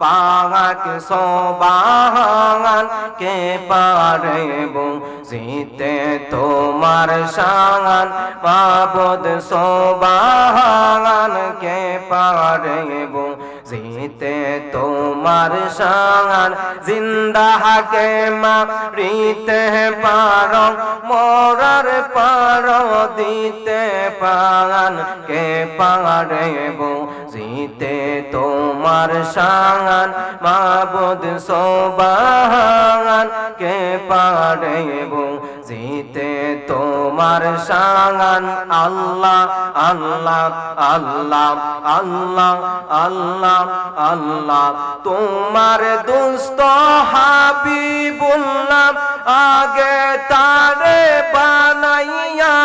পাক সোবাহান কে পারে বুঝিতে তোমার শান মাবুদ সোবাহান কে পারে বুঝিতে তোমার শান জিন্দা কে মারিতে পারো মরার পারো দিতে পান কে পারে বুঝিতে তোমার শান মাবুদ সোবাহান কে পারে বুঝিতে তোমার শান আল্লাহ আল্লাহ আল্লাহ আল্লাহ আল্লাহ আল্লাহ তোমার দুস্ত হাবিবুল্লাহ আগে তারে বানাইয়া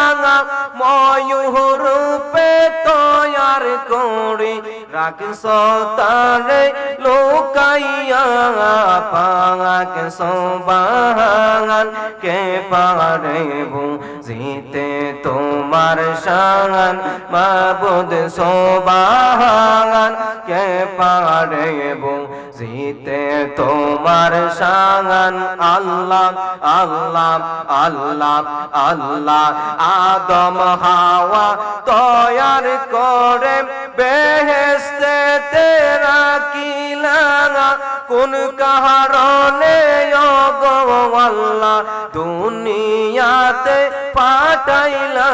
ময়ূর রূপে তৈয়ার করে রাখছো তারে লোকাইয়া পাক সোবাহান কে পারে বুঝিতে তোমার শান মাবুদ সোবাহান কে পারে বুঝিতে তোমার শান আল্লাহ আল্লাহ আল্লাহ আল্লাহ আদম হাওয়া তৈয়ার করে বেহেশতে রাখিলা কোন কারণে গো আল্লাহ দুনিয়াতে পাঠাইলা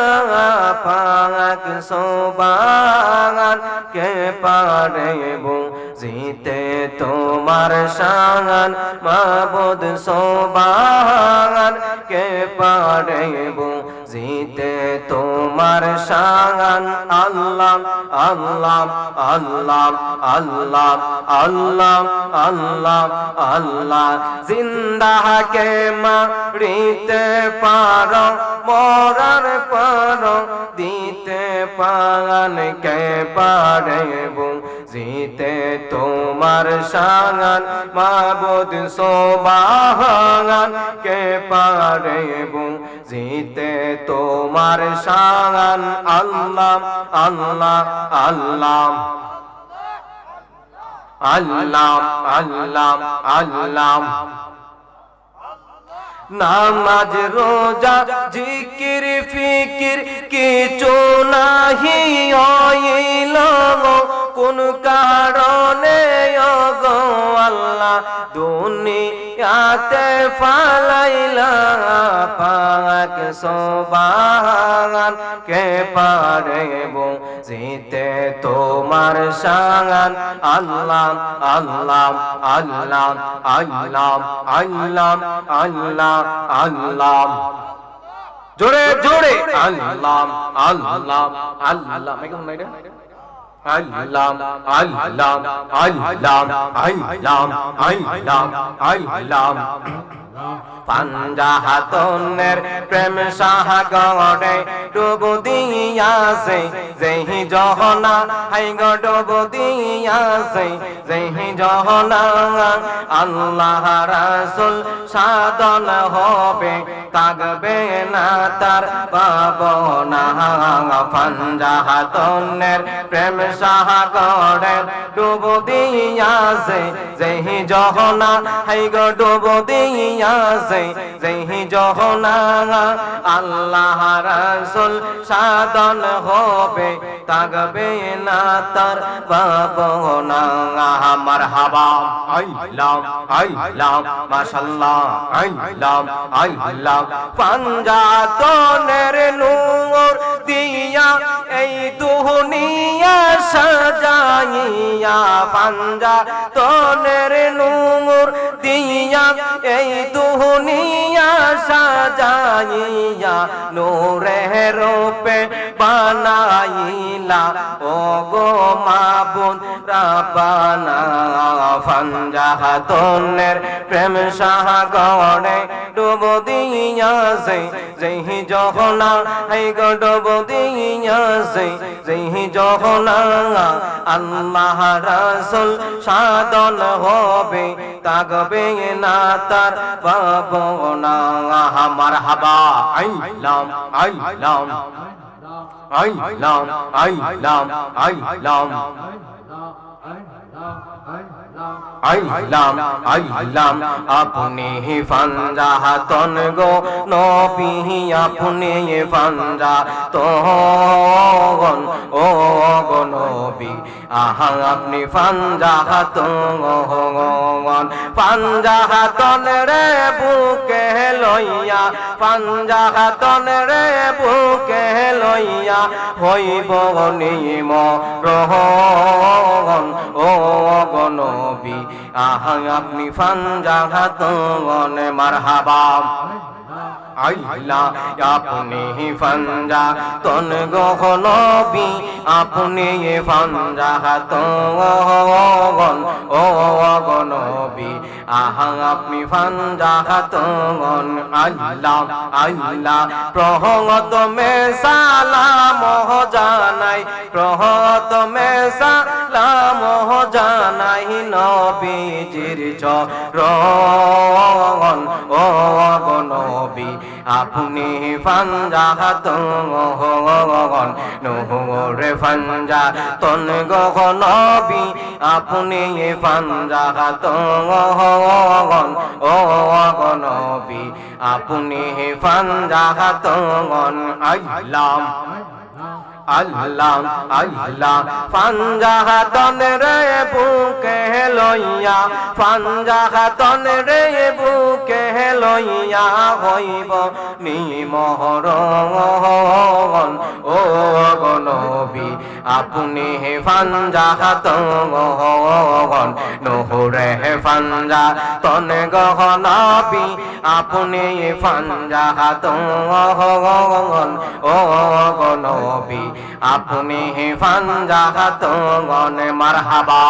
পাক সোবাহান কে পারে বুঝিতে তোমার শান মাবুদ সোবাহান কে পারে বুঝিতে তোমার শান আল্লাহ আল্লাহ আল্লাহ আল্লাহ আল্লাহ আল্লাহ আল্লাহ জিন্দা কে মারিতে পারো মরার পারো দিতে পান কে পারে বুঝিতে তোমার শান মাবুদ সোবাহান কে পারে বুঝিতে তোমার শান আল্লাহ আল্লাহ আল্লাহ আল্লাহ আল্লাহ আল্লাহ নামাজ রোজা জিকির ফিকির কিছু নাহি হইল কোন কারণে গো আল্লাহ দুনিয়াতে ফালাইলা পাক সোবাহান কে পারে বুঝিতে তোমার শান আল্লাহ আল্লাহ আল্লাহ আল্লাহ আল্লাহ আল্লাহ আল্লাহ জোরে জোরে আল্লাহ আল্লাহ আল্লাহ মেঘম নাইরে আল্লাহ আল্লাহ আল্লাহ আল্লাহ আল্লাহ আল্লাহ পাঞ্জা হাতনের প্রেম সাগরে ডুবু দিয়াছে যেহি জহনা হাই গো ডুবু দিয়াছে যেহি জহনা আল্লাহ রাসূল সাধন হবে থাকবে না তার পাবনা পাঞ্জা হাতনের প্রেম সাগরে ডুবু দিয়াছে যেহি জহনা হাই গো ডুবু দিয়াছে যেহি জহনা আল্লাহ রাসূল সাধন হবে থাকবে না তার পাবনা মারহাবা আল্লাহ আল্লাহ মাশাআল্লাহ আল্লাহ আল্লাহ পাঞ্জাতনের নূর দিয়া এই দুনিয়া সাজাইয়া পাঞ্জাতনের নূর দিয়া এই দুনিয়া সাজাইয়া নূরের রূপে বানাইলা ও গো মাবুদ রাব্বানা পাঞ্জাতনের প্রেম সাগরে ডুবু দিয়াছে যেহি জহনা হাই গো ডুবু দিয়াছে যেহি জহনা আল্লাহ রাসূল সাধন হবে থাকবে না তার পাবনা মারহাবা আল্লাহ আল্লাহ আল্লাহ আল্লাহ আল্লাহ আইলাম আইলাম আপনি ফানজাহাতন গো নবী আপনি ফানজাহাতন ও গো নবী আহা আপনি ফানজাহাতন ফানজাহাতন রে বুকে লইয়া ফানজাহাতন রে বুকে লইয়া হইব নিম রহন ও গো নবী আহা আপনি ফানজাহাতন মারহাবা আইলা আপনি ফানজাহাতন গো নবী আপনি ফানজাহাতন ও গো নবী আহা আপনি ফানজাহাতন আল্লাহ আল্লাহ প্রহতমে সালাম জানাই প্রহতমে সালাম জানাই নবীজির চরণ ও গো নবী আপনি ফানজাহাতন নহরে ফানজাহাতন গো নবী আপনি ফানজাহাতন ও গো নবী আপনি ফানজাহাতন আইলাম আল্লাহ আল্লাহ ফানজাহাতন রে বুকে লইয়া ফানজাহাতন রে বুকে লইয়া হইব নিমহরণ ও গো নবী আপনি ফানজাহাতন নহরে ফানজাহাতন গো নবী আপনি ফানজাহাতন ও গো নবী আপনি ফানজাহাতন মারহাবা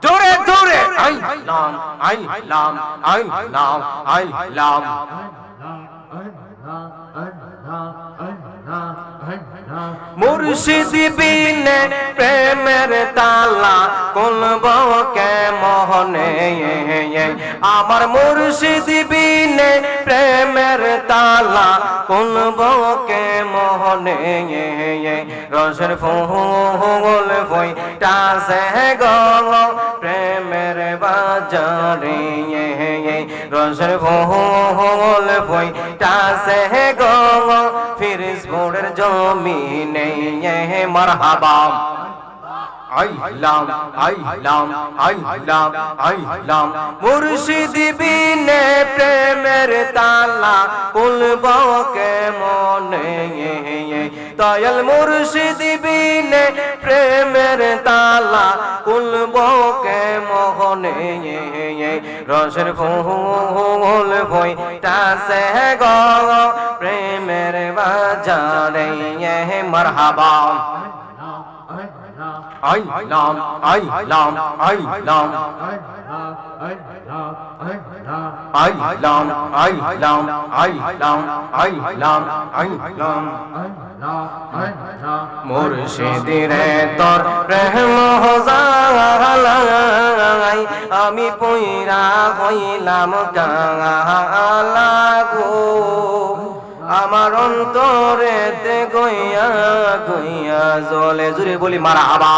জোরে জোরে আইলাম আইলাম আইলাম আইলাম মুর্শিদ বিনে প্রেমের তালা খুলব কেমনে আমার মুর্শিদ বিনে প্রেমের তালা খুলব কেমনে রসের ফুল ফইটাছে গো প্রেমের বাজারে রসের ফুল ফইটাছে গো ফিরোজপুরের জমিনে মারহাবা আইলাম আইলাম আইলাম আইলাম মুর্শিদ বিনে প্রেমের তালা খুলব কেমনে দয়াল মুর্শিদ বিনে প্রেমের তালা খুলব কেমনে রসের ফুল ফইটাছে গো প্রেমের বাজারে মারহাবা আইলাম আইলাম আইলাম আইলাম আইলাম আইলাম আইলাম আইলাম মুর্শিদিরে তোর প্রেম জালাই আমি পইরা হইলাম কালা গো আমার অন্তরেতে গইয়া গইয়া জলে জুড়ে বলি মারহাবা।